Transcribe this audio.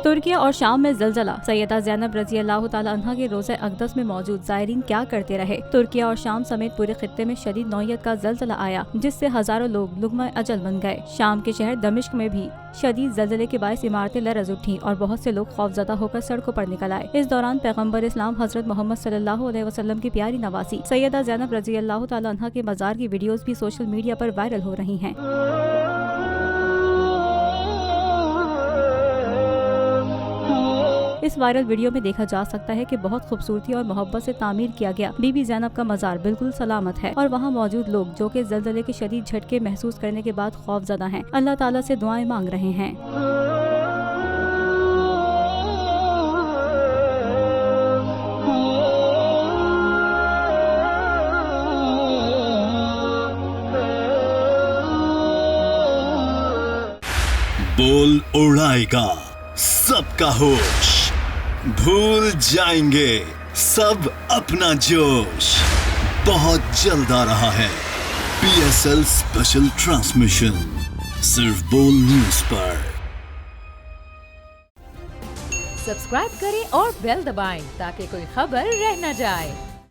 तुर्किया और शाम में ज़लज़ला, सैयदा ज़ैनब रज़ी अल्लाह तआला अन्हा के रोज़े अक़दस में मौजूद ज़ायरीन क्या करते रहे। तुर्किया और शाम समेत पूरे खित्ते में शदीद नौयत का ज़लज़ला आया, जिससे हजारों लोग लुग़्मा अजल बन गए। शाम के शहर दमिश्क में भी शदीद ज़लज़ले के बायस इमारतें लरज़ उठी और बहुत से लोग खौफज़दा होकर सड़कों पर निकल आए। इस दौरान पैगम्बर इस्लाम हज़रत मोहम्मद सल्लल्लाहु अलैहि वसल्लम की प्यारी नवासी सैयदा ज़ैनब रज़ी अल्लाह तआला अन्हा के मज़ार की वीडियोस भी सोशल मीडिया पर वायरल हो रही हैं। इस वायरल वीडियो में देखा जा सकता है कि बहुत खूबसूरती और मोहब्बत से तामीर किया गया बीबी ज़ैनब का मज़ार बिल्कुल सलामत है और वहाँ मौजूद लोग जो कि ज़लज़ले के शदीद झटके महसूस करने के बाद खौफज़दा हैं, अल्लाह ताला से दुआएं मांग रहे हैं। बोल उड़ाएगा सबका होश, भूल जाएंगे सब अपना जोश। बहुत जल्द आ रहा है PSL स्पेशल ट्रांसमिशन, सिर्फ बोल न्यूज पर। सब्सक्राइब करें और बेल दबाएं ताकि कोई खबर रह न जाए।